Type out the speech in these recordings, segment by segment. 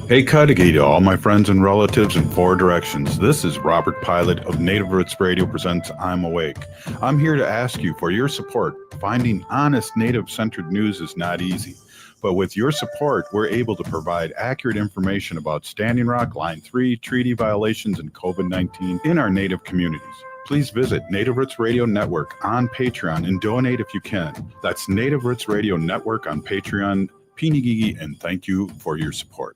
Hey Cudahy to all my friends and relatives in four directions. This is Robert Pilot of Native Roots Radio presents I'm Awake. I'm here to ask you for your support. Finding honest Native-centered news is not easy. But with your support, we're able to provide accurate information about Standing Rock, Line 3, treaty violations, and COVID-19 in our Native communities. Please visit Native Roots Radio Network on Patreon and donate if you can. That's Native Roots Radio Network on Patreon. Pinigigi, and thank you for your support.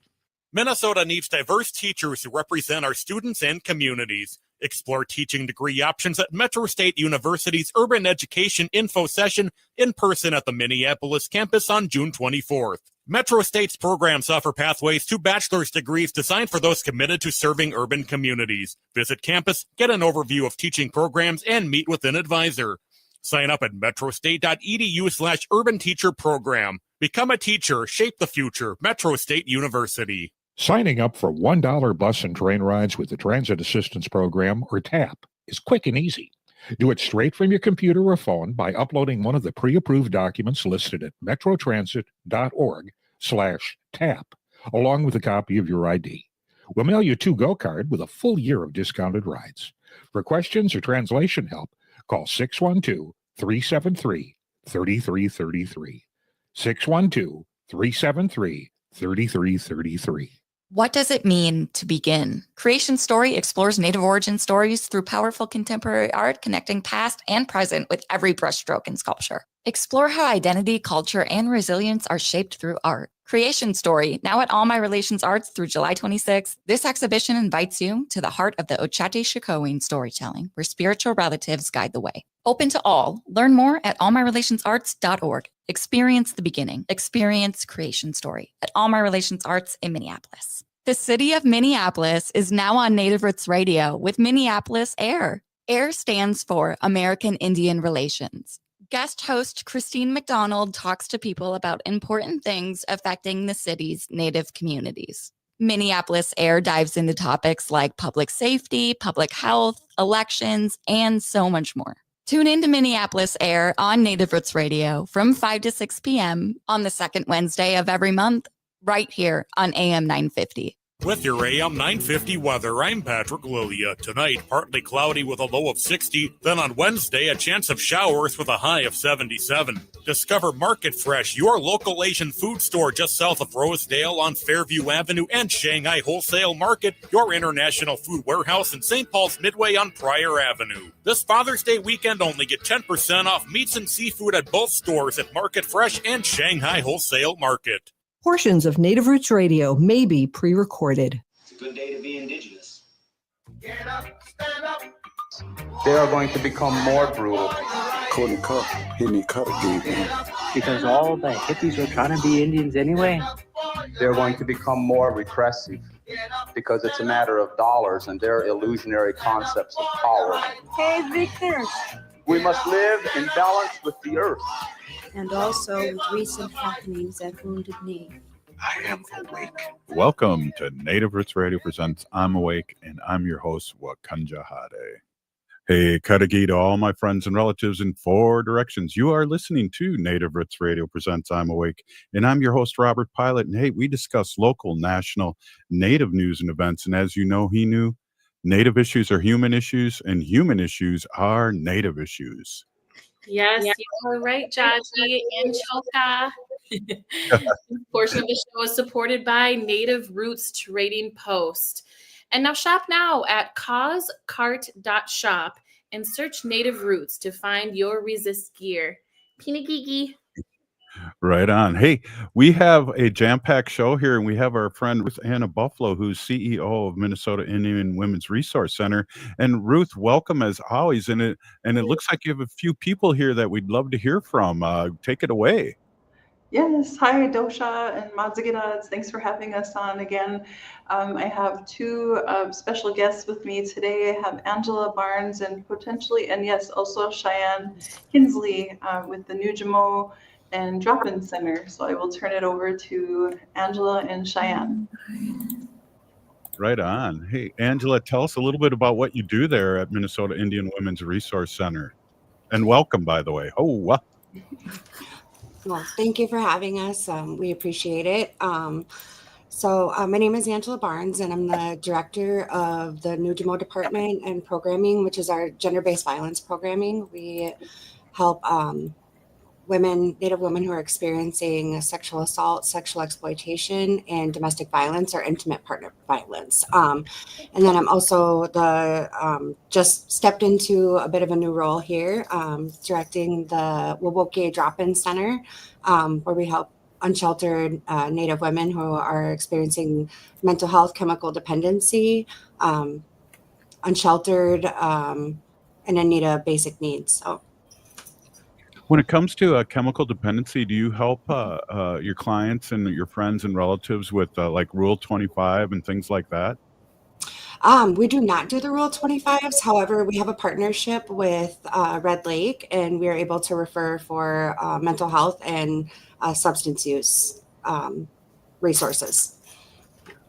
Minnesota needs diverse teachers who represent our students and communities. Explore teaching degree options at Metro State University's Urban Education Info Session in person at the Minneapolis campus on June 24th. Metro State's programs offer pathways to bachelor's degrees designed for those committed to serving urban communities. Visit campus, get an overview of teaching programs, and meet with an advisor. Sign up at metrostate.edu/urban teacher program. Become a teacher, shape the future. Metro State University. Signing up for $1 bus and train rides with the Transit Assistance Program, or TAP, is quick and easy. Do it straight from your computer or phone by uploading one of the pre-approved documents listed at metrotransit.org/TAP, along with a copy of your ID. We'll mail you a to-go card with a full year of discounted rides. For questions or translation help, call 612-373-3333. 612-373-3333. What does it mean to begin? Creation Story explores Native origin stories through powerful contemporary art, connecting past and present with every brushstroke in sculpture. Explore how identity, culture, and resilience are shaped through art. Creation Story, now at All My Relations Arts through July 26th. This exhibition invites you to the heart of the Ochate-Shikowin storytelling, where spiritual relatives guide the way. Open to all. Learn more at allmyrelationsarts.org. Experience the beginning. Experience Creation Story at All My Relations Arts in Minneapolis. The city of Minneapolis is now on Native Roots Radio with Minneapolis AIR. AIR stands for American Indian Relations. Guest host Christine McDonald talks to people about important things affecting the city's Native communities. Minneapolis AIR dives into topics like public safety, public health, elections, and so much more. Tune in to Minneapolis AIR on Native Roots Radio from 5 to 6 p.m. on the second Wednesday of every month, right here on AM 950. With your AM 950 weather, I'm Patrick Lilia. Tonight, partly cloudy with a low of 60. Then on Wednesday, a chance of showers with a high of 77. Discover Market Fresh, your local Asian food store just south of Rosedale on Fairview Avenue, and Shanghai Wholesale Market, your international food warehouse in St. Paul's Midway on Pryor Avenue. This Father's Day weekend only get 10% off meats and seafood at both stores at Market Fresh and Shanghai Wholesale Market. Portions of Native Roots Radio may be pre-recorded. It's a good day to be indigenous. Get up, stand up. They are going to become more brutal. Couldn't cut, hit me cut again. Because all the hippies are trying to be Indians anyway. They're going to become more repressive because it's a matter of dollars and their illusionary concepts of power. Hey, Victor. We must live in balance with the earth. And also with recent happenings at Wounded Knee. I am awake. Welcome to Native Roots Radio presents I'm Awake, and I'm your host, Wakanja Hade. Hey, Cudahy to all my friends and relatives in four directions. You are listening to Native Roots Radio presents I'm Awake, and I'm your host, Robert Pilot. And hey, we discuss local, national, Native news and events. And as you know, he knew, Native issues are human issues, and human issues are Native issues. Yes, you are right, Jaji and Choka. This portion of the show is supported by Native Roots Trading Post. And now shop now at causecart.shop and search Native Roots to find your resist gear. Pinagigi. Right on. Hey, we have a jam-packed show here, and we have our friend Ruth Anna Buffalo, who's CEO of Minnesota Indian Women's Resource Center. And Ruth, welcome as always. And it looks like you have a few people here that we'd love to hear from. Take it away. Yes. Hi, Dosha and Madzigidads. Thanks for having us on again. I have two special guests with me today. I have Angela Barnes and yes, also Cheyenne Kinsley with the Nujamo and Drop-In Center. So I will turn it over to Angela and Cheyenne. Right on. Hey, Angela, tell us a little bit about what you do there at Minnesota Indian Women's Resource Center. And welcome, by the way. Oh, wow. Well, thank you for having us. We appreciate it. So my name is Angela Barnes, and I'm the director of the NUJMO department and programming, which is our gender-based violence programming. We help Native women who are experiencing sexual assault, sexual exploitation, and domestic violence or intimate partner violence. And then I'm also just stepped into a bit of a new role here, directing the Woboke Drop-In Center, where we help unsheltered Native women who are experiencing mental health, chemical dependency, unsheltered, and in need of basic needs. So. When it comes to chemical dependency, do you help your clients and your friends and relatives with like Rule 25 and things like that? We do not do the Rule 25s. However, we have a partnership with Red Lake, and we are able to refer for mental health and substance use resources.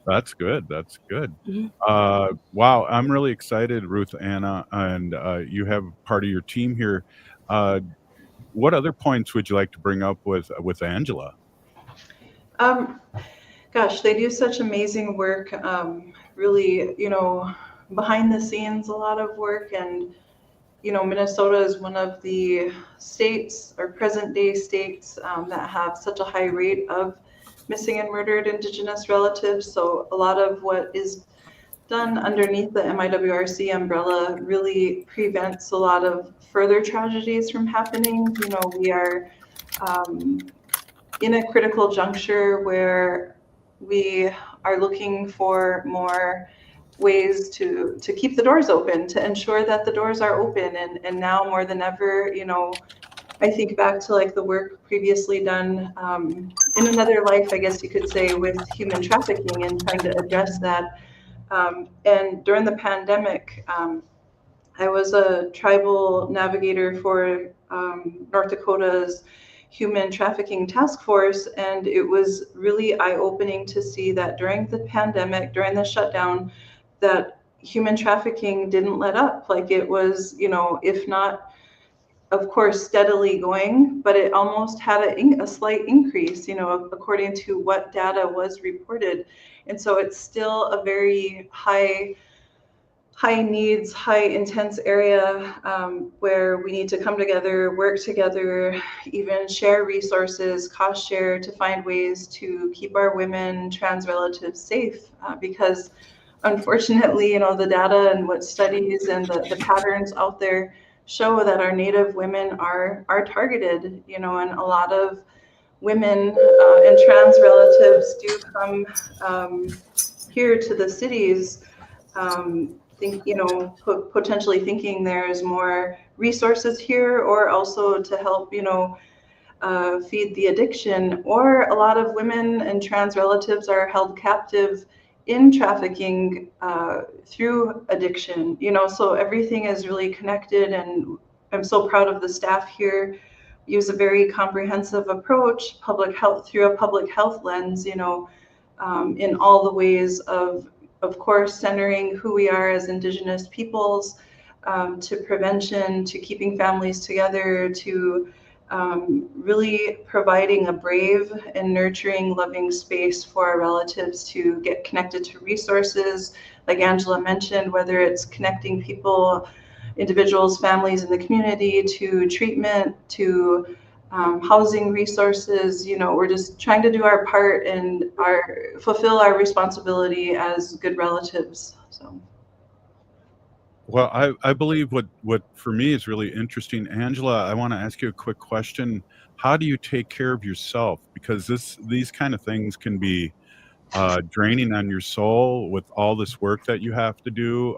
That's good. That's good. Mm-hmm. Wow, I'm really excited, Ruth Anna, and you have part of your team here. What other points would you like to bring up with Angela? Gosh, they do such amazing work. Really, behind the scenes, a lot of work. And, Minnesota is one of the states or present day states that have such a high rate of missing and murdered Indigenous relatives. So a lot of what is done underneath the MIWRC umbrella really prevents a lot of further tragedies from happening. We are in a critical juncture where we are looking for more ways to keep the doors open, to ensure that the doors are open. And now more than ever, I think back to like the work previously done in another life, I guess you could say, with human trafficking and trying to address that. And during the pandemic, I was a tribal navigator for North Dakota's Human Trafficking Task Force, and it was really eye-opening to see that during the pandemic, during the shutdown, that human trafficking didn't let up. Like it was, if not, of course, steadily going, but it almost had a slight increase, according to what data was reported. And so it's still a very high needs, high intense area where we need to come together, work together, even share resources, cost share to find ways to keep our women, trans relatives safe. Because unfortunately, the data and what studies and the patterns out there show that our Native women are targeted, and a lot of women and trans relatives do come here to the cities potentially thinking there's more resources here, or also to help, feed the addiction. Or a lot of women and trans relatives are held captive in trafficking through addiction, so everything is really connected. And I'm so proud of the staff here. Use a very comprehensive approach, public health through a public health lens, in all the ways of course, centering who we are as Indigenous peoples, to prevention, to keeping families together, to really providing a brave and nurturing, loving space for our relatives to get connected to resources, like Angela mentioned, whether it's connecting people, individuals, families in the community, to treatment, to housing resources. We're just trying to do our part and fulfill our responsibility as good relatives. So. Well, I believe what for me is really interesting, Angela, I want to ask you a quick question. How do you take care of yourself? Because these kind of things can be draining on your soul with all this work that you have to do.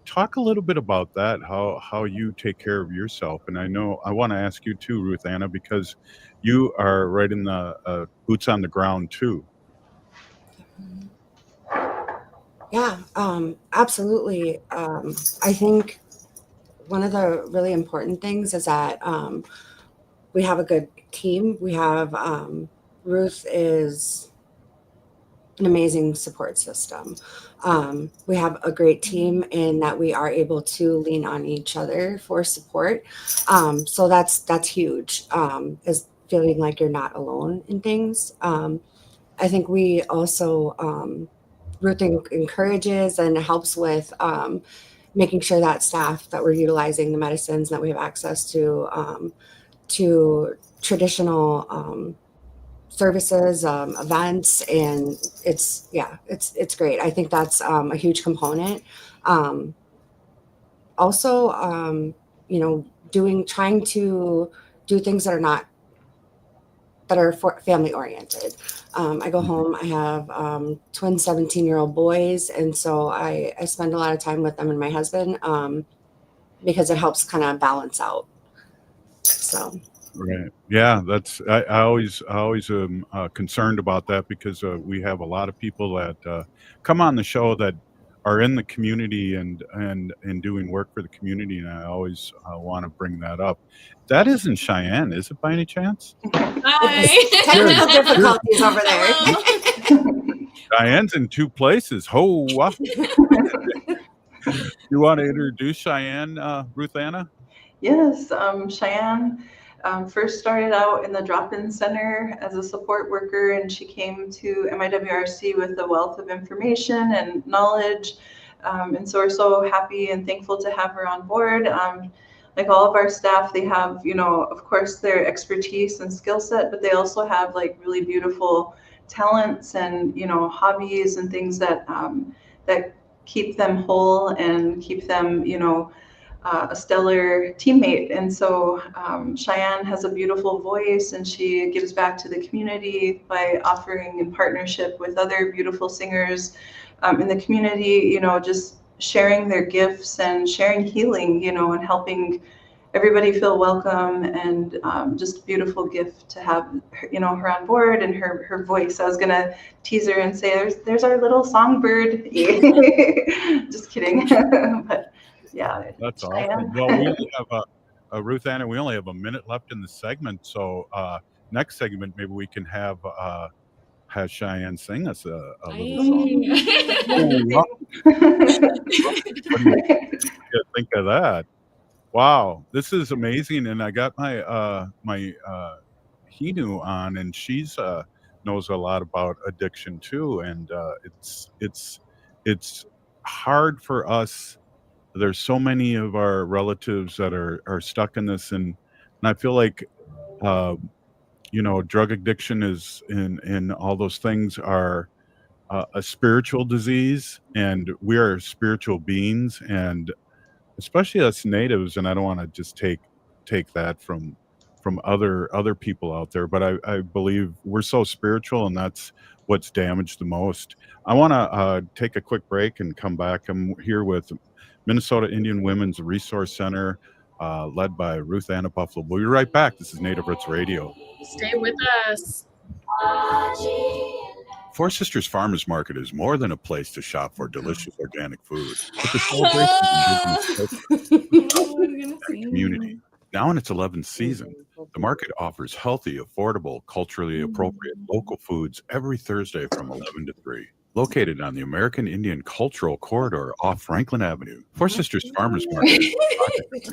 Talk a little bit about that, how you take care of yourself. And I know I want to ask you too, Ruth Anna, because you are right in the boots on the ground too. Yeah, absolutely. I think one of the really important things is that we have a good team. We have Ruth is an amazing support system. We have a great team in that we are able to lean on each other for support. So that's huge, is feeling like you're not alone in things. I think we also, Ruth encourages and helps with making sure that staff that we're utilizing the medicines, that we have access to traditional services, events, and it's great. I think that's a huge component. Also, trying to do things that are for family oriented. I go home, I have twin 17-year-old boys. And so I spend a lot of time with them and my husband because it helps kind of balance out. So. Right. Yeah, I always am concerned about that because we have a lot of people that come on the show that are in the community and doing work for the community, and I always want to bring that up. That isn't Cheyenne, is it, by any chance? Hi. Technical difficulties over there. Cheyenne's in two places. You want to introduce Cheyenne, Ruth Anna? Yes, Cheyenne first started out in the drop-in center as a support worker, and she came to MIWRC with a wealth of information and knowledge. And so we're so happy and thankful to have her on board. Like all of our staff, they have, of course, their expertise and skill set, but they also have like really beautiful talents and, hobbies and things that keep them whole and keep them, a stellar teammate. And so Cheyenne has a beautiful voice, and she gives back to the community by offering in partnership with other beautiful singers in the community, just sharing their gifts and sharing healing, and helping everybody feel welcome, and just a beautiful gift to have her, her on board, and her voice. I was gonna tease her and say, there's our little songbird. Just kidding. But yeah, that's awesome. Well, we only have Ruth Anna. We only have a minute left in the segment, so next segment maybe we can have Cheyenne sing us a little song. What do you think of that? Wow, this is amazing, and I got my my Hinu on, and she's knows a lot about addiction too, and it's hard for us. There's so many of our relatives that are stuck in this, and I feel like drug addiction is in all those things are a spiritual disease, and we are spiritual beings, and especially us natives, and I don't want to just take that from other people out there, but I believe we're so spiritual, and that's what's damaged the most. I want to take a quick break and come back. I'm here with Minnesota Indian Women's Resource Center, led by Ruth Anna Buffalo. We'll be right back. This is Native Roots Radio. Stay with us. Four Sisters Farmers Market is more than a place to shop for delicious organic food. It's a celebration of indigenous community. Now in its 11th season, the market offers healthy, affordable, culturally appropriate local foods every Thursday from 11 to 3. Located on the American Indian Cultural Corridor off Franklin Avenue, Four Sisters Farmers Market is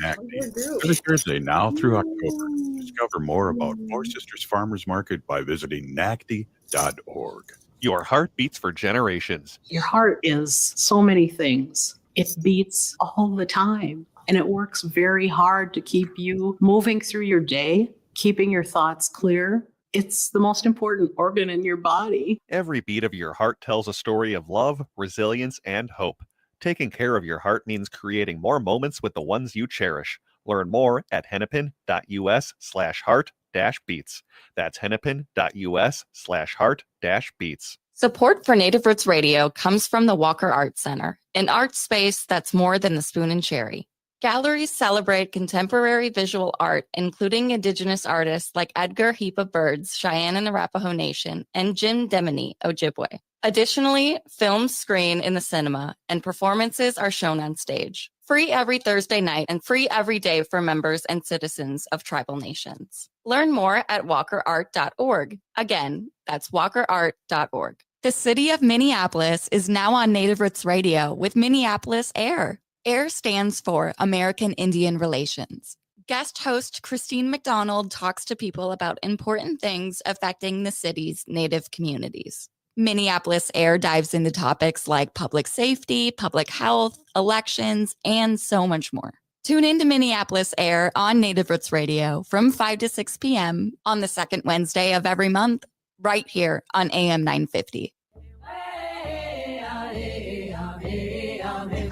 every Thursday now through October. Discover more about Four Sisters Farmers Market by visiting NACD.org. Your heart beats for generations. Your heart is so many things. It beats all the time, and it works very hard to keep you moving through your day, keeping your thoughts clear. It's the most important organ in your body. Every beat of your heart tells a story of love, resilience, and hope. Taking care of your heart means creating more moments with the ones you cherish. Learn more at hennepin.us/heart-beats. That's hennepin.us/heart-beats. Support for Native Roots Radio comes from the Walker Art Center, an art space that's more than the spoon and cherry. Galleries celebrate contemporary visual art, including Indigenous artists like Edgar Heap of Birds, Cheyenne and Arapaho Nation, and Jim Demini, Ojibwe. Additionally, films screen in the cinema, and performances are shown on stage. Free every Thursday night and free every day for members and citizens of tribal nations. Learn more at walkerart.org. Again, that's walkerart.org. The city of Minneapolis is now on Native Roots Radio with Minneapolis Air. AIR stands for American Indian Relations. guest host Christine McDonald talks to people about important things affecting the city's Native communities. Minneapolis Air dives into topics like public safety, public health, elections, and so much more. Tune in to Minneapolis Air on Native Roots Radio from 5 to 6 p.m. on the second Wednesday of every month, right here on AM 950.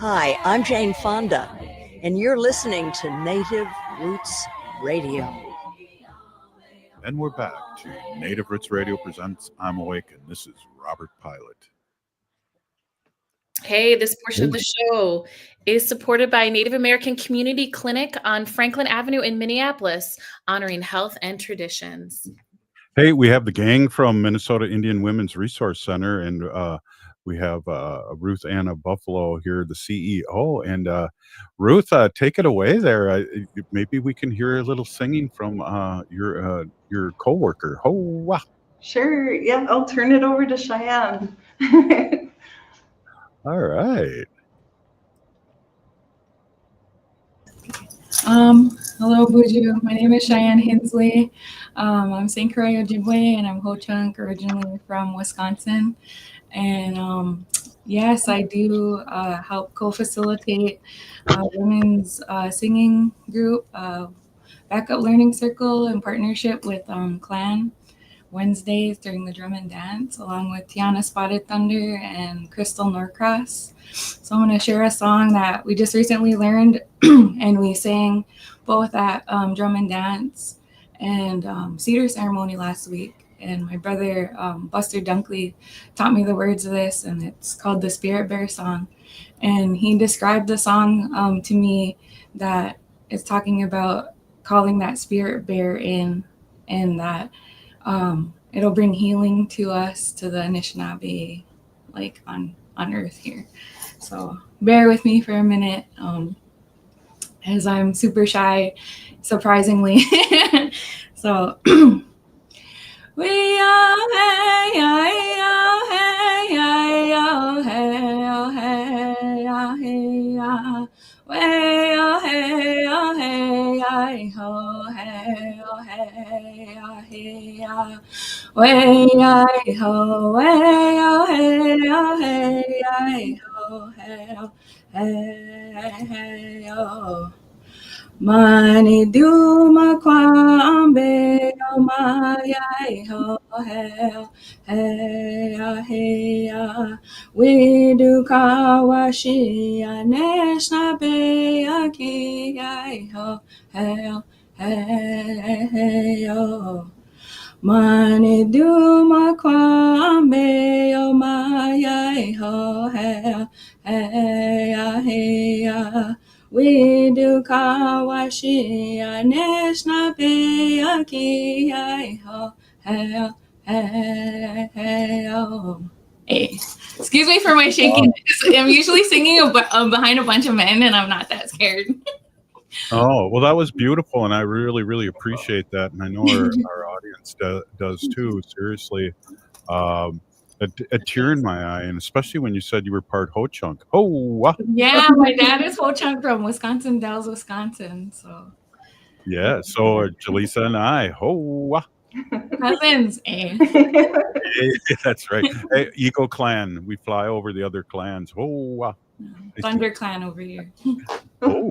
Hi, I'm Jane Fonda, and you're listening to Native Roots Radio. And we're back to Native Roots Radio presents I'm Awake, and this is Robert Pilot. Hey, this portion of the show is supported by Native American Community Clinic on Franklin Avenue in Minneapolis, honoring health and traditions. Hey, we have the gang from Minnesota Indian Women's Resource Center, and we have Ruth Anna Buffalo here, the CEO. And Ruth, take it away there. Maybe we can hear a little singing from your coworker. Oh, wow. Sure. Yeah, I'll turn it over to Cheyenne. All right. Hello, Buju. My name is Cheyenne Hensley. I'm St. Croix Ojibwe, and I'm Ho-Chunk, originally from Wisconsin. And yes, I do help co-facilitate women's singing group, backup learning circle in partnership with Clan Wednesdays during the drum and dance, along with Tiana Spotted Thunder and Crystal Norcross. So I'm going to share a song that we just recently learned, and we sang both at drum and dance and cedar ceremony last week. And my brother, Buster Dunkley, taught me the words of this, and it's called the Spirit Bear Song. And he described the song to me that it's talking about calling that spirit bear in, and that it'll bring healing to us, to the Anishinaabe, like on earth here. So bear with me for a minute, as I'm super shy, surprisingly. So we are hey oh hey oh hey oh hey oh hey oh way oh hey oh hey I ho hey oh hey oh hey oh way I ho way oh hey oh hey I ho hey oh hey oh Mani du ma kwambe o maya ho he we do kawashi aneshna be aki ho hey oh Mani du ma kwambe o maya ho hey we do kawashi aneshna be aki ho Hey, excuse me for my shaking. I'm usually singing behind a bunch of men, and I'm not that scared. Oh, well, that was beautiful, and I really, really appreciate that, and I know our audience does too. Seriously, a tear in my eye, and especially when you said you were part Ho-Chunk. Oh, wow. Yeah, my dad is Ho-Chunk from Wisconsin Dells, Wisconsin. So yeah, so Jalisa and I, wow. Cousins, eh? Hey, that's right. Hey, Eco Clan, we fly over the other clans. Wow. Thunder Clan over here. Oh.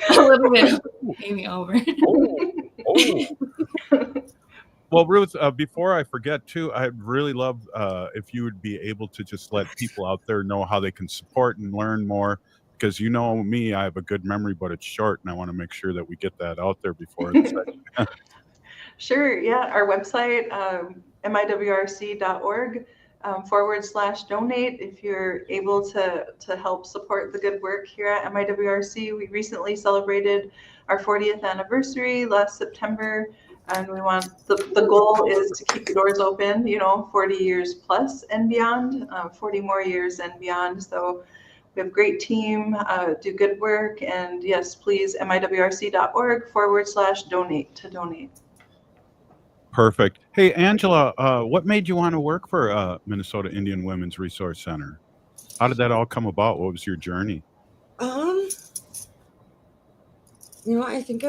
A little bit. Maybe over. Well, Ruth, before I forget too, I'd really love if you would be able to just let people out there know how they can support and learn more, because you know me, I have a good memory, but it's short, and I want to make sure that we get that out there before the session. Sure. Yeah. Our website, miwrc.org /donate. If you're able to help support the good work here at MIWRC, we recently celebrated our 40th anniversary last September, and we want the goal is to keep the doors open, 40 years plus and beyond, 40 more years and beyond. So we have a great team, do good work, and yes, please, miwrc.org /donate to donate. Perfect. Hey, Angela, what made you want to work for Minnesota Indian Women's Resource Center? How did that all come about? What was your journey? I think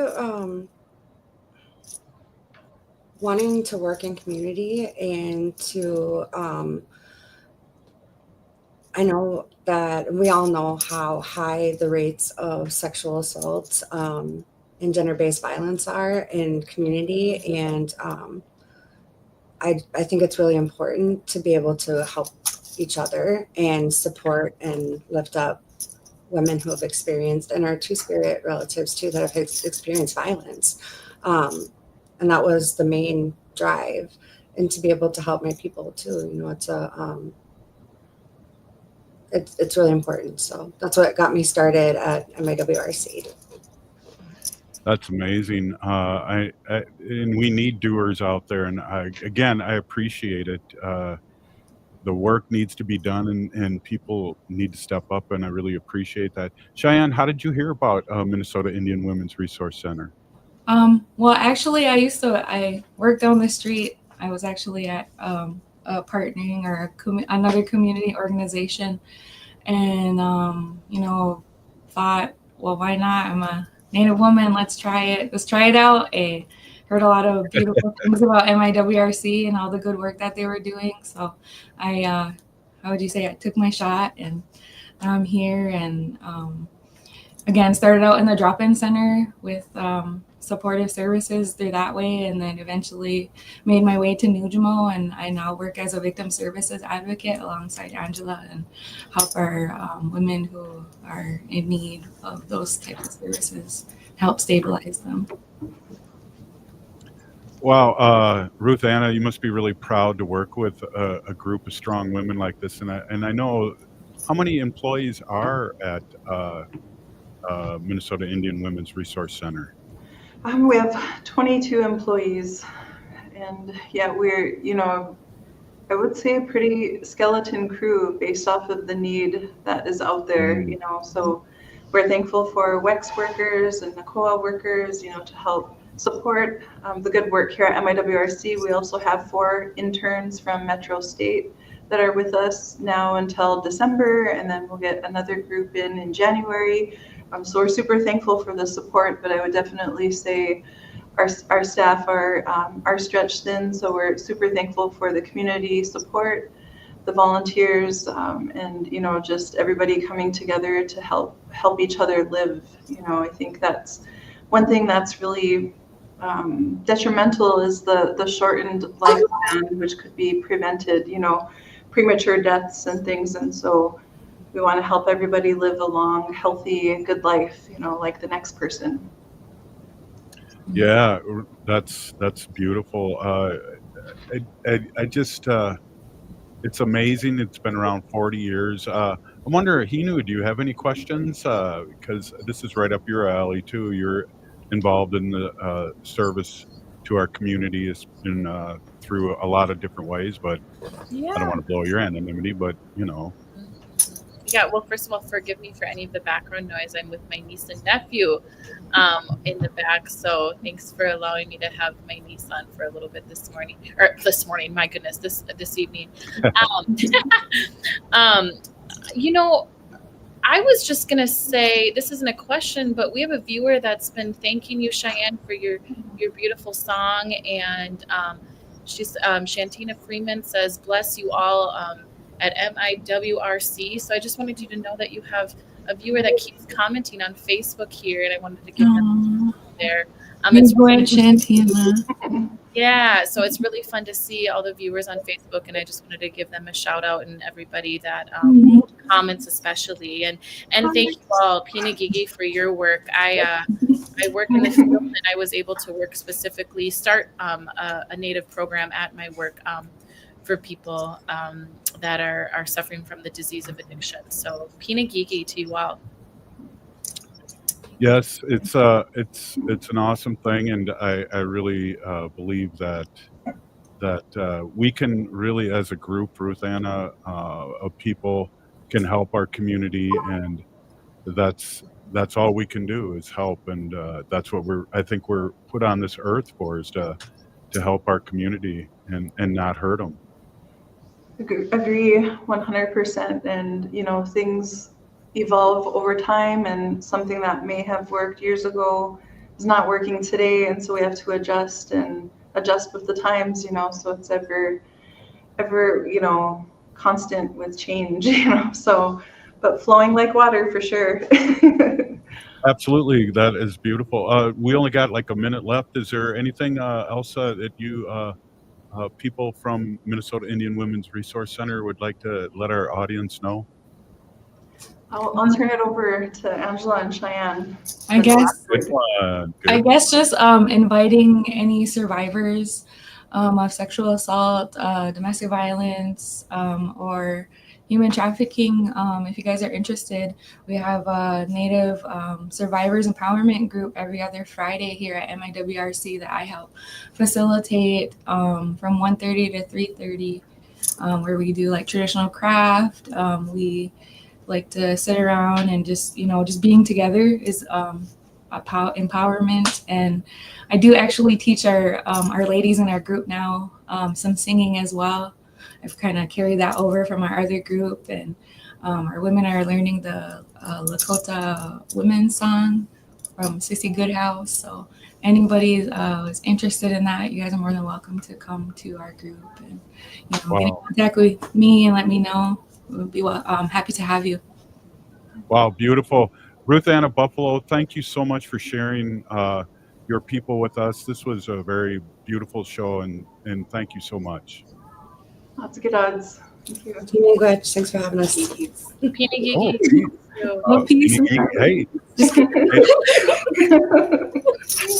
wanting to work in community and to I know that we all know how high the rates of sexual assault and gender-based violence are in community, and I think it's really important to be able to help each other and support and lift up women who have experienced, and our two-spirit relatives too that have experienced violence. And that was the main drive, and to be able to help my people too. It's really important. So that's what got me started at MIWRC. That's amazing. And we need doers out there. And I appreciate it. The work needs to be done, and people need to step up. And I really appreciate that. Cheyenne, how did you hear about Minnesota Indian Women's Resource Center? Well, actually, I worked down the street. I was actually at partnering or another community organization, and thought, well, why not? I'm a Native woman. Let's try it. Let's try it out. I heard a lot of beautiful things about MIWRC and all the good work that they were doing. So I took my shot, and I'm here. And again, started out in the drop-in center with supportive services through that way, and then eventually made my way to Nujimo, and I now work as a victim services advocate alongside Angela and help our women who are in need of those types of services, help stabilize them. Wow, Ruth Anna, you must be really proud to work with a group of strong women like this. And I know, how many employees are at Minnesota Indian Women's Resource Center? We have 22 employees, and yeah, we're, I would say a pretty skeleton crew based off of the need that is out there, so we're thankful for WEX workers and NACOA workers, to help support the good work here at MIWRC. We also have 4 interns from Metro State that are with us now until December, and then we'll get another group in January. So we're super thankful for the support, but I would definitely say our staff are stretched thin. So we're super thankful for the community support, the volunteers, and just everybody coming together to help each other live. I think that's one thing that's really detrimental is the shortened lifespan, which could be prevented. Premature deaths and things, and so we want to help everybody live a long, healthy, good life, like the next person. Yeah, that's beautiful. I just, it's amazing. It's been around 40 years. I wonder, Hinu, do you have any questions? Because this is right up your alley too. You're involved in the service to our community. It's been through a lot of different ways, but Yeah. I don't want to blow your anonymity, but Yeah, well, first of all, forgive me for any of the background noise. I'm with my niece and nephew in the back. So thanks for allowing me to have my niece on for a little bit this morning. My goodness, this evening. I was just going to say, this isn't a question, but we have a viewer that's been thanking you, Cheyenne, for your beautiful song. And she's Shantina Freeman says, bless you all. At MIWRC. So I just wanted you to know that you have a viewer that keeps commenting on Facebook here, and I wanted to give them there. It's really Shantina. Yeah, so it's really fun to see all the viewers on Facebook, and I just wanted to give them a shout out and everybody that comments especially. And thank you all, Pina Gigi, for your work. I work in the field, and I was able to work specifically, start a Native program at my work for people that are suffering from the disease of addiction. So Pina Gigi to you all. yes, it's an awesome thing, and I really believe that we can really, as a group, Ruth Anna, of people, can help our community, and that's all we can do is help, and that's what I think we're put on this earth for, is to help our community and not hurt them. Agree 100%. And things evolve over time, and something that may have worked years ago is not working today, and so we have to adjust with the times, so it's ever, constant with change, so, but flowing like water for sure. Absolutely, that is beautiful. We only got like a minute left. Is there anything else that you people from Minnesota Indian Women's Resource Center would like to let our audience know? I'll turn it over to Angela and Cheyenne. I guess Good one. Good. I guess just inviting any survivors of sexual assault, domestic violence, or human trafficking. If you guys are interested, we have a Native Survivors Empowerment Group every other Friday here at MIWRC that I help facilitate from 1:30 to 3:30, where we do like traditional craft. We like to sit around and just being together is empowerment. And I do actually teach our ladies in our group now some singing as well. I've kind of carried that over from our other group, and our women are learning the Lakota women's song from Sissy Goodhouse. So anybody is interested in that, you guys are more than welcome to come to our group and get in contact with me and let me know. We'll be happy to have you. Wow, beautiful. Ruth Anna Buffalo, thank you so much for sharing your people with us. This was a very beautiful show, and thank you so much. Lots of good odds. Thank you. Thanks for having us. Hey,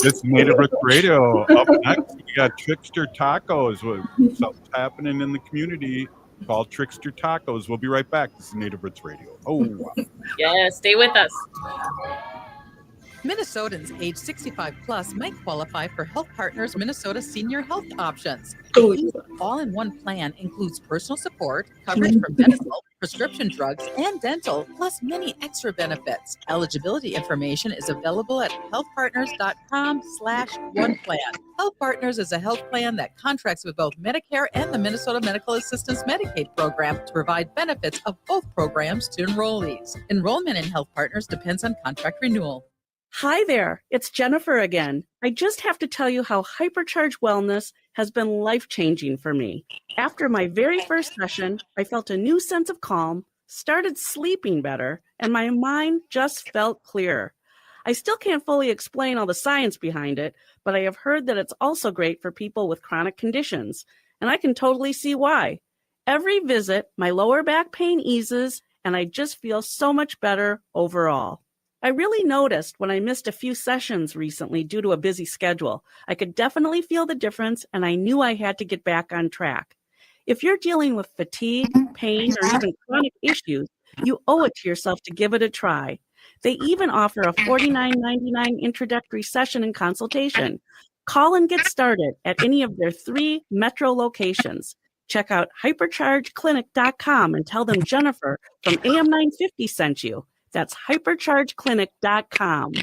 it's Native Roots Radio. Up next, we got Trickstaer Tacos. Something's happening in the community called Trickstaer Tacos. We'll be right back. This is Native Roots Radio. Oh, wow. Yeah, stay with us. Minnesotans age 65 plus might qualify for Health Partners Minnesota Senior Health Options. The all-in-one plan includes personal support, coverage for medical, prescription drugs, and dental, plus many extra benefits. Eligibility information is available at healthpartners.com/oneplan. Health Partners is a health plan that contracts with both Medicare and the Minnesota Medical Assistance Medicaid program to provide benefits of both programs to enrollees. Enrollment in Health Partners depends on contract renewal. Hi there, it's Jennifer again. I just have to tell you how Hypercharge Wellness has been life-changing for me. After my very first session, I felt a new sense of calm, started sleeping better, and my mind just felt clearer. I still can't fully explain all the science behind it, but I have heard that it's also great for people with chronic conditions, and I can totally see why. Every visit, my lower back pain eases, and I just feel so much better overall. I really noticed when I missed a few sessions recently due to a busy schedule. I could definitely feel the difference, and I knew I had to get back on track. If you're dealing with fatigue, pain, or even chronic issues, you owe it to yourself to give it a try. They even offer a $49.99 introductory session and consultation. Call and get started at any of their 3 metro locations. Check out hyperchargeclinic.com and tell them Jennifer from AM 950 sent you. That's hyperchargeclinic.com.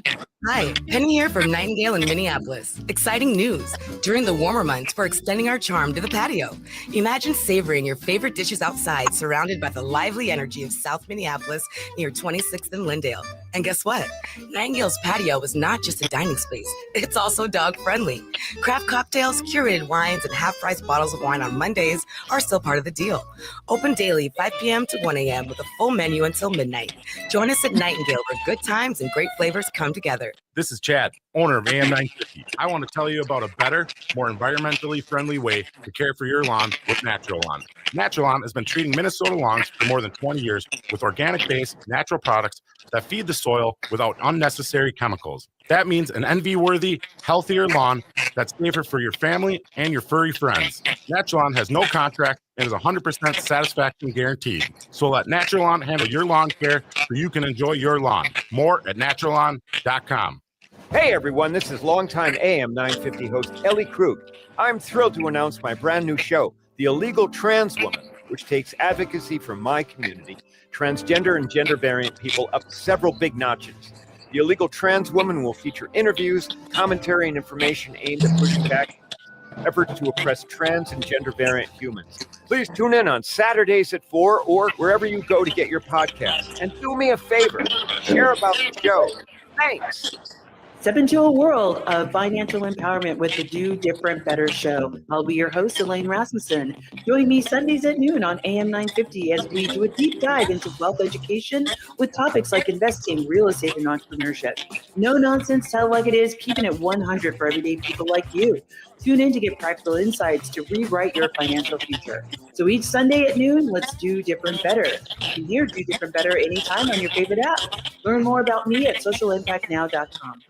Hi, Penny here from Nightingale in Minneapolis. Exciting news. During the warmer months, we're extending our charm to the patio. Imagine savoring your favorite dishes outside, surrounded by the lively energy of South Minneapolis near 26th and Lindale. And guess what? Nightingale's patio is not just a dining space. It's also dog-friendly. Craft cocktails, curated wines, and half-price bottles of wine on Mondays are still part of the deal. Open daily 5 p.m. to 1 a.m. with a full menu until midnight. Join us at Nightingale, where good times and great flavors come together. This is Chad, owner of AM 950. I want to tell you about a better, more environmentally friendly way to care for your lawn with Natural Lawn. Natural Lawn has been treating Minnesota lawns for more than 20 years with organic-based natural products that feed the soil without unnecessary chemicals. That means an envy-worthy, healthier lawn that's safer for your family and your furry friends. Natural Lawn has no contract and is 100% satisfaction guaranteed. So let Natural Lawn handle your lawn care so you can enjoy your lawn. More at naturalawn.com. Hey everyone, this is longtime AM 950 host Ellie Krug. I'm thrilled to announce my brand new show, The Illegal Trans Woman, which takes advocacy from my community, transgender and gender variant people, up several big notches. The Illegal Trans Woman will feature interviews, commentary, and information aimed at pushing back efforts to oppress trans and gender variant humans. Please tune in on Saturdays at 4 or wherever you go to get your podcasts. And do me a favor, share about the show. Thanks. Step into a world of financial empowerment with the Do Different Better show. I'll be your host, Elaine Rasmussen. Join me Sundays at noon on AM 950 as we do a deep dive into wealth education with topics like investing, real estate, and entrepreneurship. No nonsense, tell it like it is, keeping it 100 for everyday people like you. Tune in to get practical insights to rewrite your financial future. So each Sunday at noon, let's do different better. You can hear Do Different Better anytime on your favorite app. Learn more about me at socialimpactnow.com.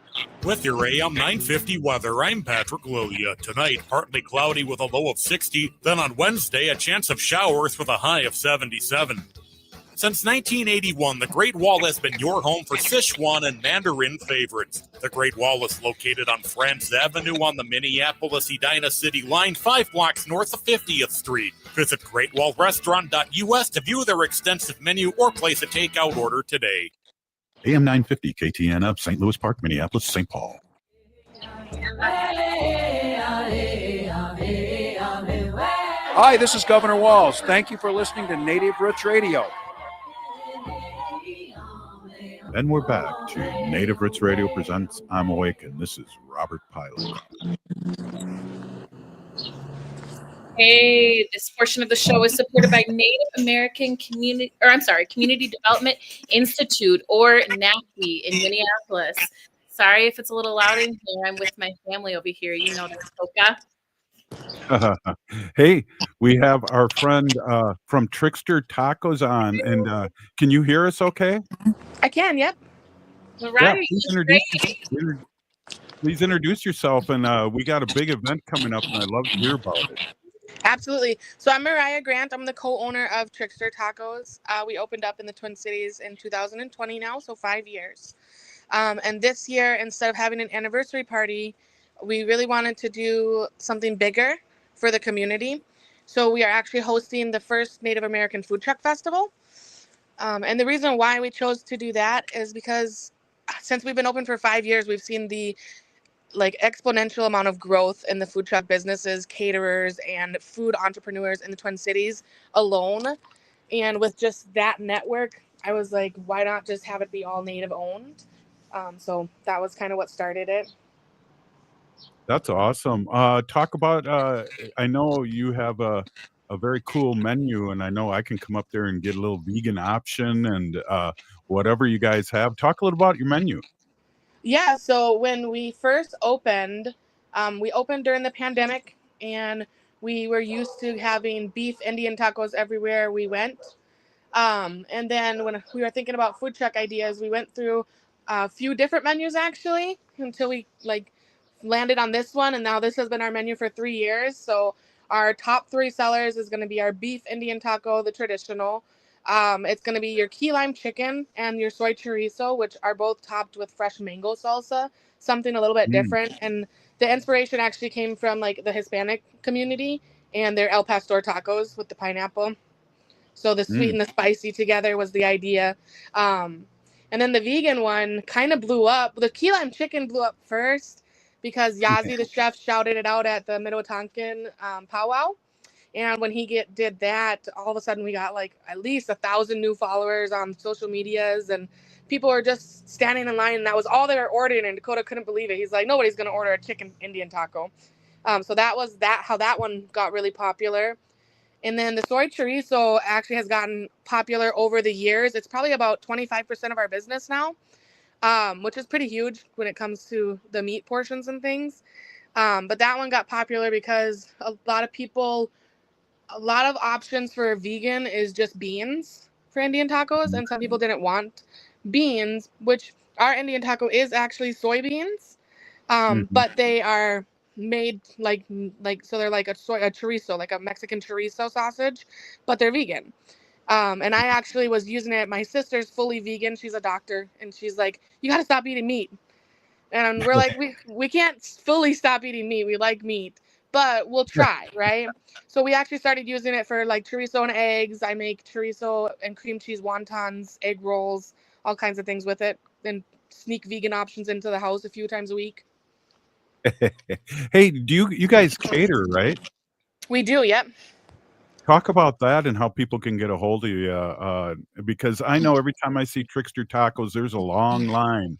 With your AM 950 weather, I'm Patrick Lilia. Tonight, partly cloudy with a low of 60. Then on Wednesday, a chance of showers with a high of 77. Since 1981, the Great Wall has been your home for Sichuan and Mandarin favorites. The Great Wall is located on France Avenue on the Minneapolis-Edina City line, 5 blocks north of 50th Street. Visit GreatWallRestaurant.us to view their extensive menu or place a takeout order today. AM 950 KTN up, St. Louis Park, Minneapolis, St. Paul. Hi, this is Governor Walz. Thank you for listening to Native Roots Radio. And we're back to Native Roots Radio presents I'm Awake, and this is Robert Pilot. Hey, this portion of the show is supported by Native American Community Development Institute, or NACI, in Minneapolis. Sorry if it's a little loud in here. I'm with my family over here. You know that's Coca. Hey, we have our friend from Trickstaer Tacos on, and can you hear us okay? I can, yep. Right. Yeah, please introduce yourself, and we got a big event coming up, and I'd love to hear about it. Absolutely. So I'm Mariah Grant. I'm the co-owner of Trickstaer Tacos. We opened up in the Twin Cities in 2020 now, so 5 years. And this year, instead of having an anniversary party, we really wanted to do something bigger for the community. So we are actually hosting the first Native American Food Truck Festival. And the reason why we chose to do that is because since we've been open for 5 years, we've seen the exponential amount of growth in the food truck businesses, caterers, and food entrepreneurs in the Twin Cities alone. And with just that network, I was like, why not just have it be all Native owned? So that was kind of what started it. That's awesome. Talk about, I know you have a very cool menu, and I know I can come up there and get a little vegan option and whatever you guys have. Talk a little about your menu. Yeah, so when we first opened, we opened during the pandemic, and we were used to having beef Indian tacos everywhere we went. And then when we were thinking about food truck ideas, we went through a few different menus actually until we landed on this one, and now this has been our menu for 3 years. So our top 3 sellers is going to be our beef Indian taco, the traditional. It's going to be your key lime chicken and your soy chorizo, which are both topped with fresh mango salsa, something a little bit different. And the inspiration actually came from the Hispanic community and their El Pastor tacos with the pineapple. So the sweet and the spicy together was the idea. And then the vegan one kind of blew up. The key lime chicken blew up first because Yazi, the chef, shouted it out at the Mid-Wetonkan powwow. And when he did that, all of a sudden we got at least 1,000 new followers on social medias, and people were just standing in line, and that was all they were ordering. And Dakota couldn't believe it. He's like, nobody's going to order a chicken Indian taco. So that was how that one got really popular. And then the soy chorizo actually has gotten popular over the years. It's probably about 25% of our business now, which is pretty huge when it comes to the meat portions and things. But that one got popular because a lot of options for vegan is just beans for Indian tacos, and some people didn't want beans, which our Indian taco is actually soybeans, but they are made so they're like a chorizo, like a Mexican chorizo sausage, but they're vegan. And I actually was using it. My sister's fully vegan. She's a doctor, and she's like, you got to stop eating meat. And we're like, we can't fully stop eating meat. We like meat, but we'll try, right? So we actually started using it for chorizo and eggs. I make chorizo and cream cheese wontons, egg rolls, all kinds of things with it, and sneak vegan options into the house a few times a week. Hey, do you guys cater, right? We do, yep. Talk about that and how people can get a hold of you, because I know every time I see Trickstaer Tacos, there's a long line.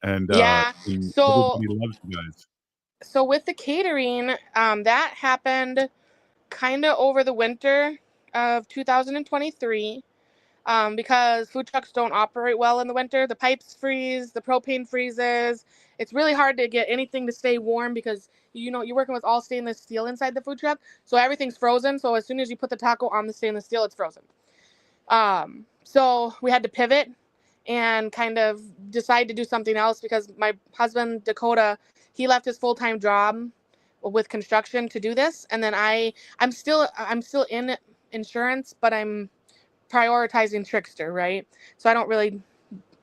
and Yeah. and So everybody loves you guys. so with the catering, that happened kind of over the winter of 2023. Because food trucks don't operate well in the winter. The pipes freeze, the propane freezes. It's really hard to get anything to stay warm because you're working with all stainless steel inside the food truck, so everything's frozen. So as soon as you put the taco on the stainless steel, it's frozen. So we had to pivot and kind of decide to do something else because my husband Dakota, he left his full-time job with construction to do this, and then I'm still in insurance, but I'm prioritizing Trickstaer, right? So I don't really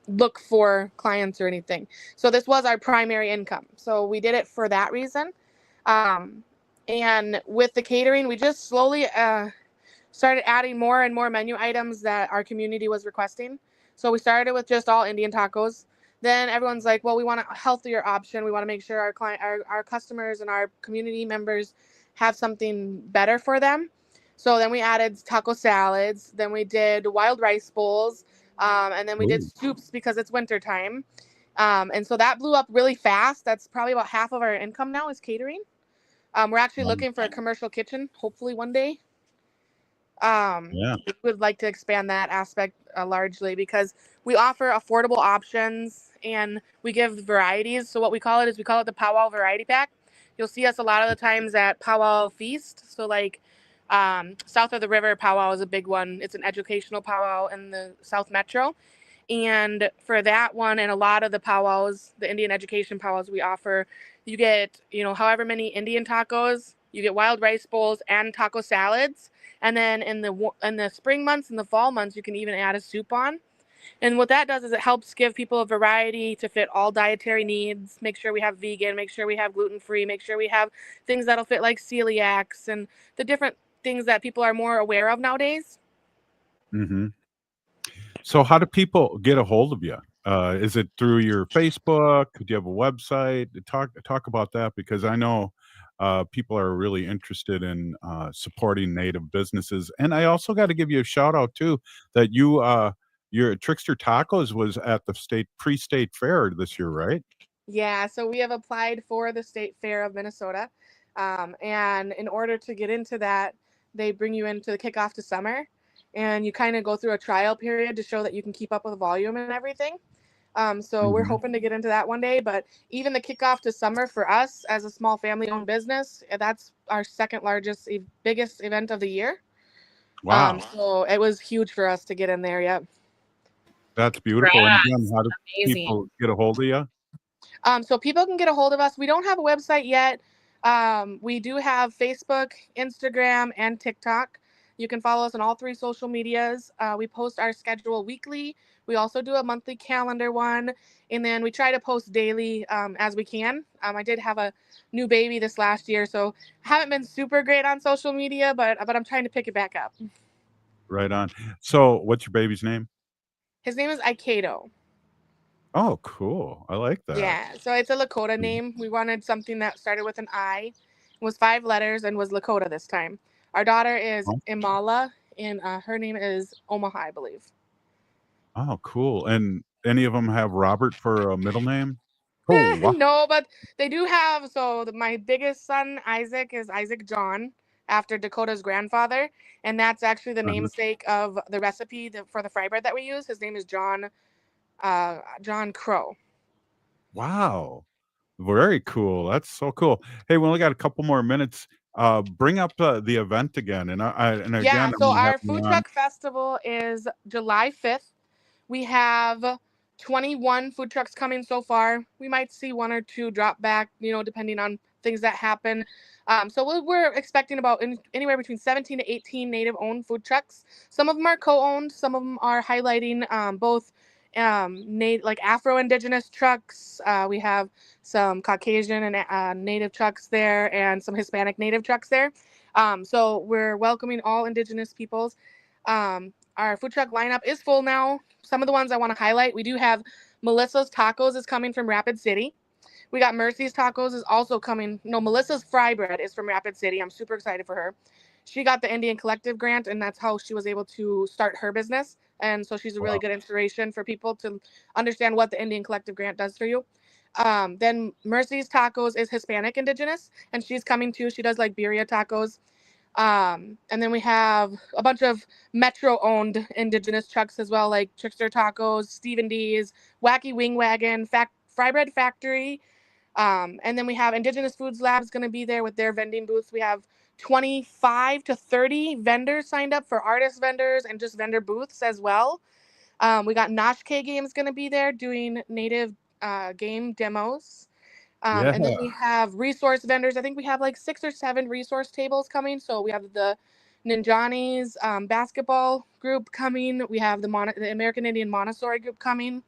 look for clients or anything. So this was our primary income. So we did it for that reason. Um, and with the catering, we just slowly started adding more and more menu items that our community was requesting. So we started with just all Indian tacos. Then everyone's like, well, we want a healthier option. We want to make sure our customers and our community members have something better for them. So then we added taco salads. Then we did wild rice bowls. And then we did Ooh. soups because it's winter time. And so that blew up really fast. That's probably about half of our income now is catering. We're actually looking for a commercial kitchen, hopefully one day. Yeah. We would like to expand that aspect largely because we offer affordable options and we give varieties. So what we call it is we call it the Powwow Variety Pack. You'll see us a lot of the times at Powwow Feast. So like south of the river, Powwow is a big one. It's an educational powwow in the South Metro. And for that one and a lot of the powwows, the Indian education powwows we offer, you get, however many Indian tacos, you get wild rice bowls and taco salads. And then in the spring months and the fall months, you can even add a soup on. And what that does is it helps give people a variety to fit all dietary needs. Make sure we have vegan, make sure we have gluten-free, make sure we have things that'll fit like celiacs and the different things that people are more aware of nowadays. Mm-hmm. So how do people get a hold of you? Is it through your Facebook? Do you have a website? Talk about that because I know people are really interested in supporting Native businesses. And I also got to give you a shout out too that your Trickstaer Tacos was at the pre-state fair this year, right? Yeah, so we have applied for the State Fair of Minnesota. And in order to get into that, they bring you into the kickoff to summer. And you kind of go through a trial period to show that you can keep up with the volume and everything. So we're Mhm. hoping to get into that one day. But even the kickoff to summer for us as a small family-owned business, that's our second largest, biggest event of the year. Wow, So it was huge for us to get in there. Yep. that's beautiful. And again, how do Amazing. people get a hold of you? So people can get a hold of us. We don't have a website yet. We do have Facebook, Instagram, and TikTok. You can follow us on all three social medias. We post our schedule weekly. We also do a monthly calendar one, and then we try to post daily as we can. I did have a new baby this last year, so I haven't been super great on social media, but I'm trying to pick it back up. Right on. So what's your baby's name? His name is Aikido. Oh, cool. I like that. Yeah, so it's a Lakota name. We wanted something that started with an I, was 5 letters, and was Lakota this time. Our daughter is Oh, Imala, and her name is Omaha, I believe. oh, cool. And any of them have Robert for a middle name? Oh, wow. No, but they do have. So my biggest son, Isaac, is Isaac John, after Dakota's grandfather, and that's actually the Uh-huh. namesake of the recipe for the fry bread that we use. His name is John Crow. Wow. Very cool. That's so cool. Hey, we only got a couple more minutes. Bring up the event again, and Yeah, again, I'm so gonna have our you food on. truck festival is July 5th. We have 21 food trucks coming so far. We might see one or two drop back, depending on things that happen. So we're expecting about anywhere between 17 to 18 native-owned food trucks. Some of them are co-owned. Some of them are highlighting both like Afro-Indigenous trucks. We have some Caucasian and native trucks there and some Hispanic native trucks there. So we're welcoming all Indigenous peoples. Our food truck lineup is full now. Some of the ones I want to highlight, we do have Melissa's Tacos is coming from Rapid City. We got Mercy's Tacos is also coming. No, Melissa's Fry Bread is from Rapid City. I'm super excited for her. she got the Indian Collective grant, and that's how she was able to start her business. And so she's a really Wow. good inspiration for people to understand what the Indian Collective grant does for you. Then Mercy's Tacos is Hispanic Indigenous, and she's coming too. She does like birria tacos. And then we have a bunch of Metro-owned Indigenous trucks as well, like Trickstaer Tacos, Stephen D's, Wacky Wing Wagon, Fry Bread Factory. And then we have Indigenous Foods Labs going to be there with their vending booths. We have 25 to 30 vendors signed up for artist vendors and just vendor booths as well. We got Nosh K Games going to be there doing native game demos. Yeah. And then we have resource vendors. I think we have like 6 or 7 resource tables coming. So we have the Ninjanis basketball group coming. We have the American Indian Montessori group coming.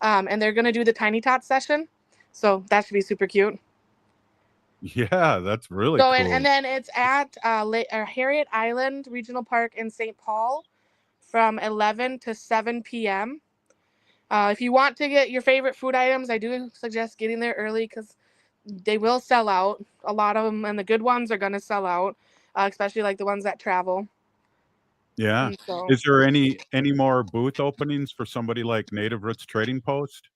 And they're going to do the Tiny Tot session. So that should be super cute. Yeah, that's really So, cool. and then it's at Harriet Island Regional Park in St. Paul from 11 to 7 p.m. If you want to get your favorite food items, I do suggest getting there early because they will sell out. A lot of them, and the good ones are going to sell out, especially like the ones that travel. Yeah. And so, Is there any more booth openings for somebody like Native Roots Trading Post?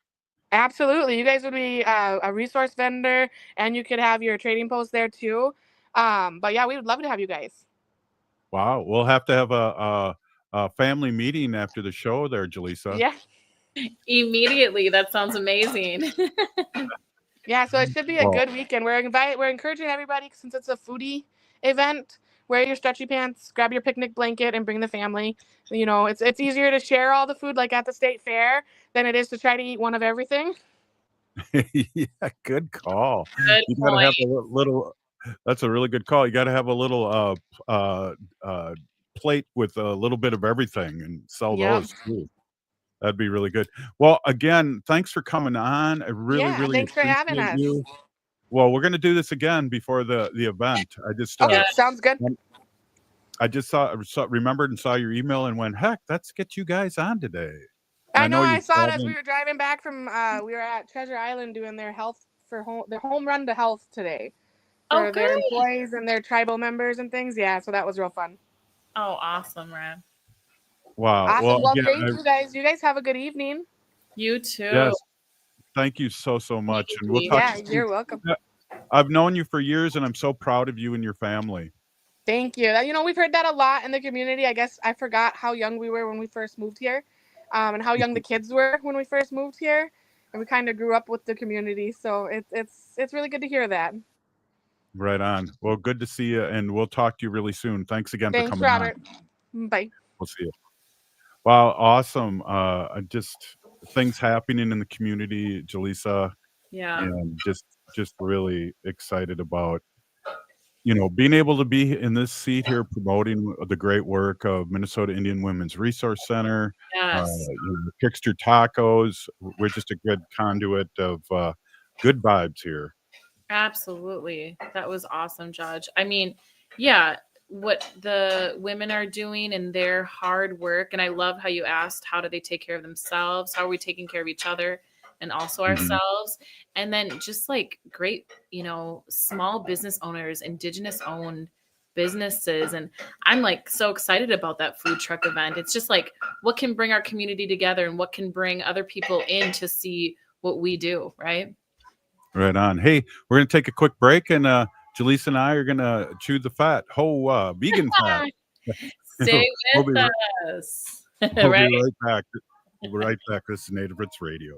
absolutely. You guys would be a resource vendor, and you could have your trading post there too. But yeah, we would love to have you guys. Wow. We'll have to have a family meeting after the show there, Jalisa. Yeah. Immediately. That sounds amazing. Yeah, so it should be a Well, good weekend. We're encouraging everybody, since it's a foodie event, wear your stretchy pants, grab your picnic blanket, and bring the family. You know, it's easier to share all the food like at the state fair than it is to try to eat one of everything. yeah, good call. Good You got to have point. a little. That's a really good call. You got to have a little plate with a little bit of everything and sell Yep. those too. That'd be really good. Well, again, thanks for coming on. I really, Yeah, really thanks for having appreciate us. you. Well, we're going to do this again before the event. I just Okay, sounds good. I just remembered and saw your email and went, heck, let's get you guys on today. I know I you're saw it as traveling- we were driving back from we were at Treasure Island doing their their home run to health today for their good. employees and their tribal members and things. Yeah, so that was real fun. Oh, awesome, Ran. Wow. Awesome. Well, Well, again, thank you guys. You guys have a good evening. You too. yes. Thank you so much. And we'll talk Yeah, to you soon. you're welcome. I've known you for years and I'm so proud of you and your family. Thank you. You know, we've heard that a lot in the community. I guess I forgot how young we were when we first moved here, and how young the kids were when we first moved here, and we kind of grew up with the community. So it's really good to hear that. Right on. Well, good to see you, and we'll talk to you really soon. Thanks again for Thanks, coming Robert. on. Bye. We'll see you. Wow, awesome. Just things happening in the community, Jalisa. Yeah. And just really excited about, being able to be in this seat here promoting the great work of Minnesota Indian Women's Resource Center, Yes. Trickstaer Tacos. We're just a good conduit of good vibes here. Absolutely. That was awesome, Judge. I mean, yeah, what the women are doing and their hard work. And I love how you asked, how do they take care of themselves? How are we taking care of each other and also ourselves? And then just like great, small business owners, Indigenous owned businesses. And I'm like so excited about that food truck event. It's just like what can bring our community together and what can bring other people in to see what we do, right? Right on. Hey, we're going to take a quick break, and Jalisa and I are going to chew the fat. Vegan fat. Stay We'll with be us. We'll Right? be right back. We'll be right back. This is Native Roots Radio.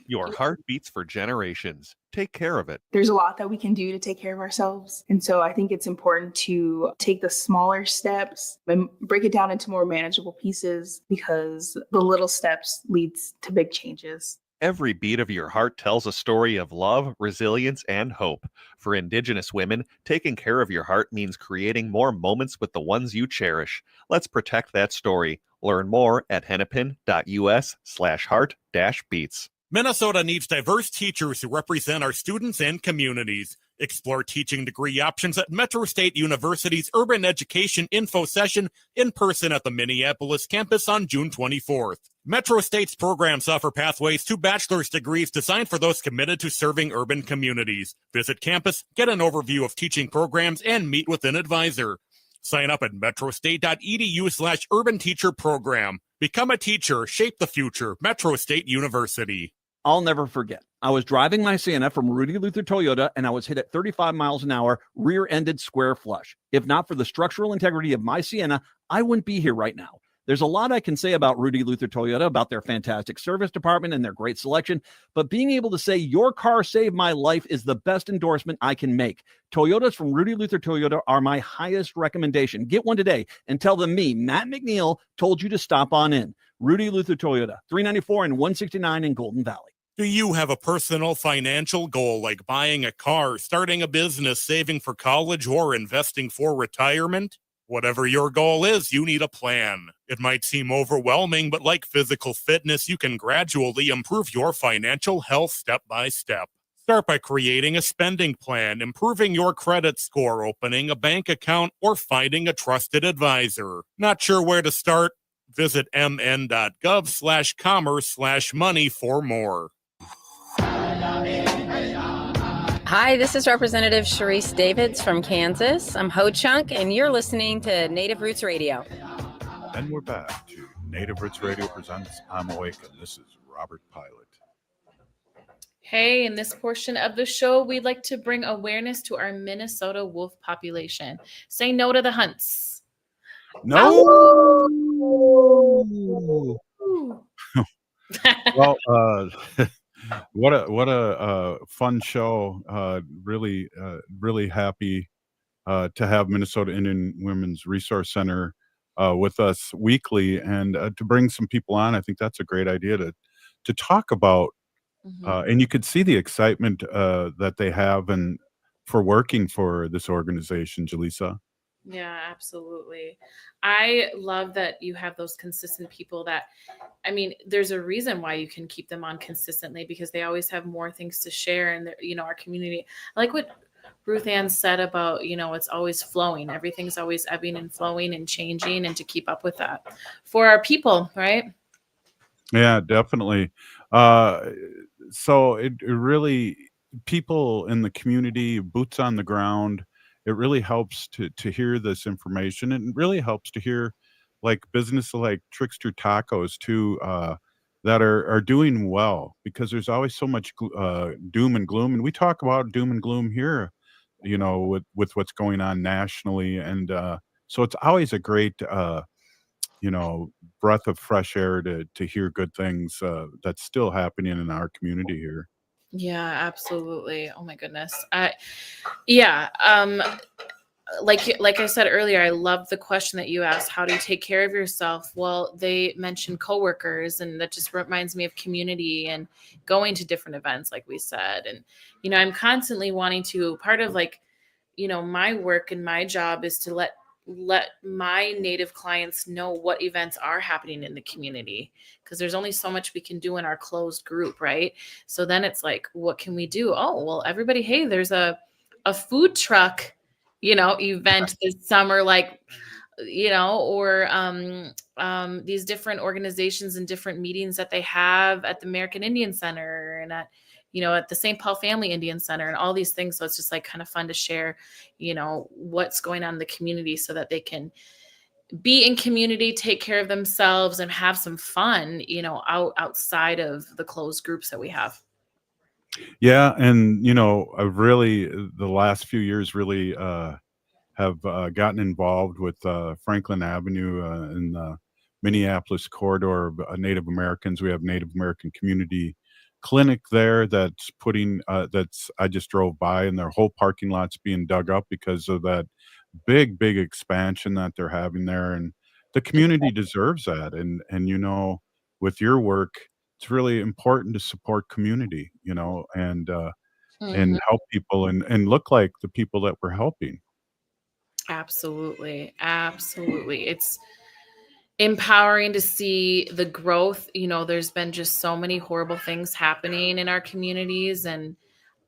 Your heart beats for generations. Take care of it. There's a lot that we can do to take care of ourselves. And so I think it's important to take the smaller steps and break it down into more manageable pieces, because the little steps leads to big changes. Every beat of your heart tells a story of love, resilience, and hope. For Indigenous women, taking care of your heart means creating more moments with the ones you cherish. Let's protect that story. Learn more at hennepin.us/heart-beats. Minnesota needs diverse teachers who represent our students and communities. Explore teaching degree options at Metro State University's Urban Education Info Session in person at the Minneapolis campus on June 24th. Metro State's programs offer pathways to bachelor's degrees designed for those committed to serving urban communities. Visit campus, get an overview of teaching programs, and meet with an advisor. Sign up at metrostate.edu/urban teacher program. Become a teacher, shape the future. Metro State University. I'll never forget. I was driving my Sienna from Rudy Luther Toyota, and I was hit at 35 miles an hour, rear-ended square flush. If not for the structural integrity of my Sienna, I wouldn't be here right now. There's a lot I can say about Rudy Luther Toyota, about their fantastic service department and their great selection, but being able to say your car saved my life is the best endorsement I can make. Toyotas from Rudy Luther Toyota are my highest recommendation. Get one today and tell them me, Matt McNeil, told you to stop on in. Rudy Luther Toyota, 394 and 169 in Golden Valley. Do you have a personal financial goal like buying a car, starting a business, saving for college, or investing for retirement? Whatever your goal is, you need a plan. It might seem overwhelming, but like physical fitness, you can gradually improve your financial health step by step. Start by creating a spending plan, improving your credit score, opening a bank account, or finding a trusted advisor. Not sure where to start? Visit mn.gov/commerce/money for more. Hi, this is Representative Sharice Davids from Kansas. I'm Ho Chunk, and you're listening to Native Roots Radio. And we're back to Native Roots Radio presents I'm Awake, and this is Robert Pilot. Hey, in this portion of the show, we'd like to bring awareness to our Minnesota wolf population. Say no to the hunts. No! Well, what a fun show. Really happy to have Minnesota Indian Women's Resource Center with us weekly, and to bring some people on. I think that's a great idea to talk about. And you could see the excitement that they have and for working for this organization, Jalisa. Yeah, absolutely. I love that you have those consistent people that, I mean, there's a reason why you can keep them on consistently because they always have more things to share in our community. I like what Ruth Ann said about, it's always flowing. Everything's always ebbing and flowing and changing, and to keep up with that for our people, right? Yeah, definitely. So it really, people in the community, boots on the ground, it really helps to hear this information. And it really helps to hear like businesses like Trickstaer Tacos too, that are doing well, because there's always so much doom and gloom. And we talk about doom and gloom here, with what's going on nationally. And so it's always a great, breath of fresh air to hear good things that's still happening in our community here. Yeah, absolutely. Oh my goodness. Like I said earlier, I love the question that you asked. How do you take care of yourself? Well, they mentioned coworkers, and that just reminds me of community and going to different events, like we said. And, I'm constantly wanting to, part of my work and my job is to let my Native clients know what events are happening in the community, because there's only so much we can do in our closed group, right? So then it's like, what can we do? Oh, well, everybody, hey, there's a food truck, event this summer, or these different organizations and different meetings that they have at the American Indian Center and at the St. Paul Family Indian Center and all these things. So it's just kind of fun to share, what's going on in the community so that they can be in community, take care of themselves, and have some fun, outside of the closed groups that we have. Yeah. And, I've really, the last few years really have gotten involved with Franklin Avenue in the Minneapolis corridor of Native Americans. We have Native American Community Clinic there that's I just drove by, and their whole parking lot's being dug up because of that big expansion that they're having there. And the community deserves that. And with your work, it's really important to support community, and help people and look like the people that we're helping. Absolutely. It's empowering to see the growth. There's been just so many horrible things happening in our communities, and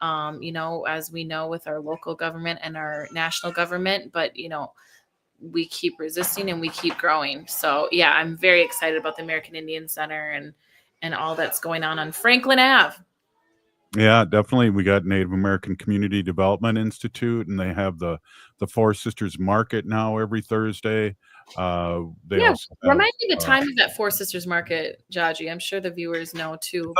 as we know with our local government and our national government, but, we keep resisting and we keep growing. So yeah, I'm very excited about the American Indian Center and all that's going on Franklin Ave. Yeah, definitely. We got Native American Community Development Institute, and they have the Four Sisters Market now every Thursday. They also have, remind me the time of that Four Sisters Market, Jaji. I'm sure the viewers know too.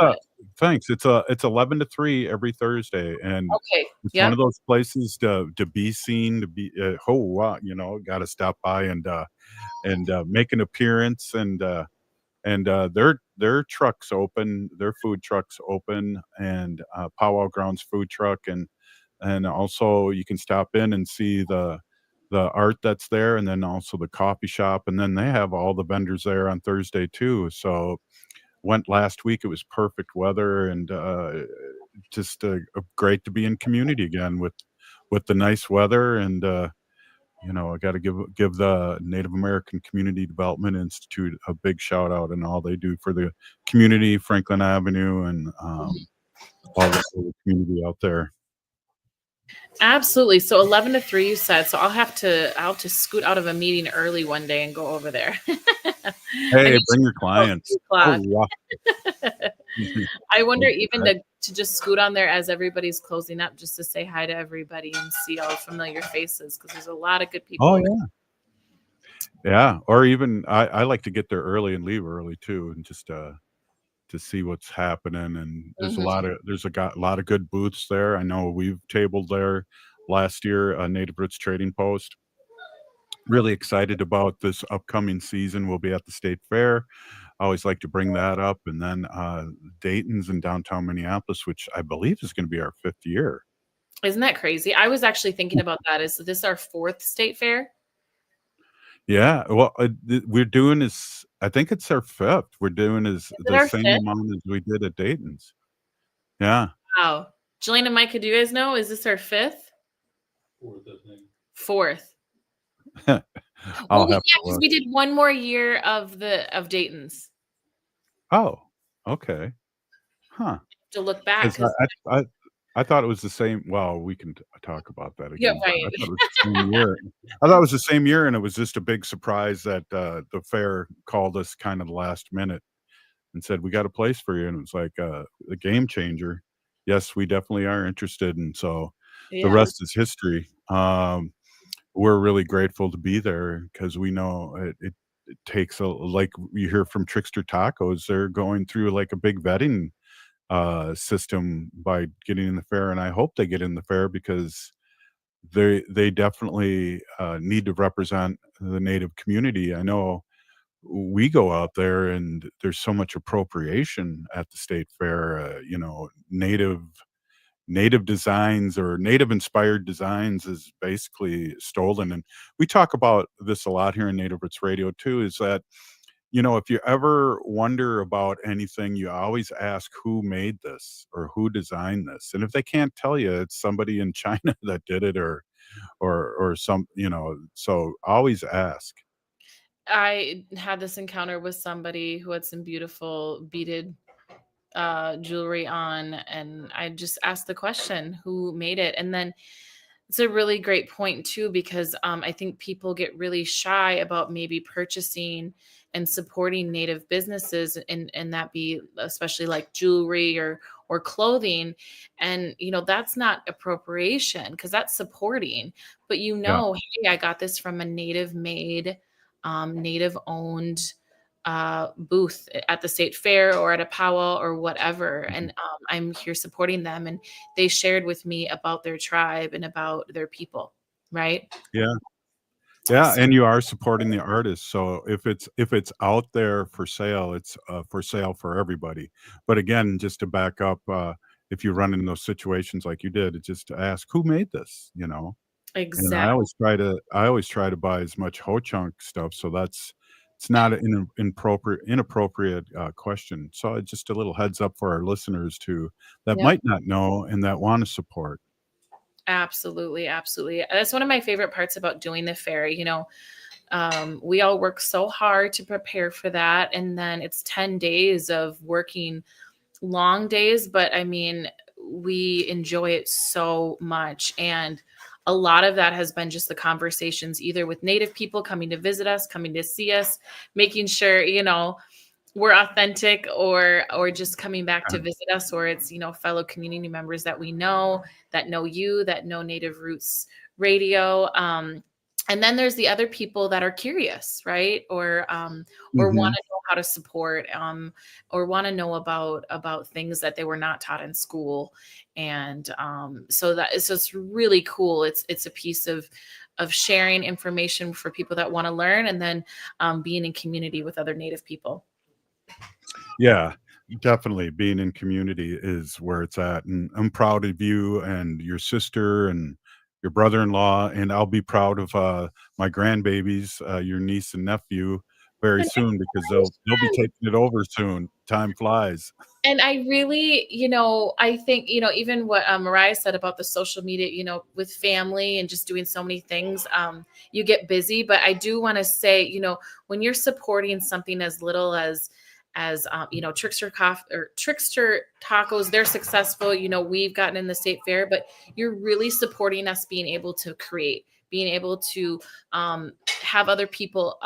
Thanks. It's 11 to 3 every Thursday, and Okay, it's one of those places to be seen, to be got to stop by and make an appearance, and their trucks open, their food trucks open, and Powwow Grounds food truck, and also you can stop in and see the art that's there, and then also the coffee shop, and then they have all the vendors there on Thursday too. So went last week. It was perfect weather, and just great to be in community again with the nice weather. And I got to give the Native American Community Development Institute a big shout out and all they do for the community, Franklin Avenue, and all the community out there. Absolutely. So 11 to 3, you said. So I'll have to scoot out of a meeting early one day and go over there. Hey, bring your clients. Oh, wow. I wonder even to just scoot on there as everybody's closing up, just to say hi to everybody and see all familiar faces, because there's a lot of good people. Oh yeah. Yeah. Or even I like to get there early and leave early too, and just to see what's happening. And there's a lot of good booths there. I know we've tabled there last year, Native Roots Trading Post. Really excited about this upcoming season. We'll be at the State Fair. I always like to bring that up. And then Dayton's in downtown Minneapolis, which I believe is going to be our 5th year. Isn't that crazy? I was actually thinking about that. Is this our 4th state fair? Yeah. Well, we're doing is, I think it's our 5th. We're doing is the same 5th? amount as we did at Dayton's. Yeah. Wow. Jelaine and Micah, do you guys know? Is this our 5th? 4th. Because we did one more year of Dayton's. Oh, okay. Huh. To look back. I thought it was the same. Well, we can talk about that again. Yeah, right. I thought it was the same year. I thought it was the same year, and it was just a big surprise that the fair called us kind of the last minute and said, "We got a place for you." And it was like a game changer. Yes, we definitely are interested, and so the rest is history. We're really grateful to be there because we know it takes like you hear from Trickstaer Tacos, they're going through like a big vetting system by getting in the fair, and I hope they get in the fair because they definitely need to represent the Native community. I know we go out there and there's so much appropriation at the state fair. Native designs or Native inspired designs is basically stolen. And we talk about this a lot here in Native Roots Radio too, is that, if you ever wonder about anything, you always ask who made this or who designed this. And if they can't tell you, it's somebody in China that did it or some, so always ask. I had this encounter with somebody who had some beautiful beaded jewelry on, and I just asked the question, who made it? And then it's a really great point too, because I think people get really shy about maybe purchasing and supporting Native businesses, and that be especially like jewelry or clothing. And that's not appropriation, because that's supporting. But hey, I got this from a Native made, Native owned booth at the state fair or at a powwow or whatever, and I'm here supporting them, and they shared with me about their tribe and about their people, right? Yeah, and you are supporting the artist. So if it's out there for sale, it's for sale for everybody. But again, just to back up, if you run in those situations like you did, it's just to ask who made this, Exactly. And I always try to buy as much ho-chunk stuff, so it's not an inappropriate question. So just a little heads up for our listeners too that might not know and that want to support. Absolutely. That's one of my favorite parts about doing the fair. We all work so hard to prepare for that, and then it's 10 days of working long days. But I mean, we enjoy it so much. And a lot of that has been just the conversations, either with Native people coming to visit us, coming to see us, making sure, we're authentic, or just coming back to visit us, or it's, fellow community members that we know, that know you, that know Native Roots Radio. And then there's the other people that are curious, right? Or want to know how to support, or want to know about things that they were not taught in school. And so it's really cool. It's a piece of sharing information for people that want to learn, and then being in community with other Native people. Yeah, definitely. Being in community is where it's at. And I'm proud of you and your sister and your brother-in-law. And I'll be proud of my grandbabies, your niece and nephew, very soon, because they'll be taking it over soon. Time flies. And I really, I think, even what Mariah said about the social media, with family and just doing so many things, you get busy. But I do want to say, when you're supporting something as little as Trickstaer Tacos, they're successful. We've gotten in the state fair, but you're really supporting us being able to create, being able to have other people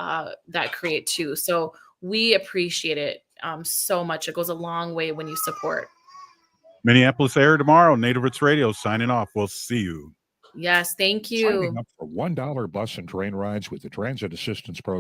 that create too. So we appreciate it so much. It goes a long way when you support. Minneapolis Air tomorrow. Native Roots Radio signing off. We'll see you. Yes, thank you. Signing up for $1 bus and train rides with the Transit Assistance Program.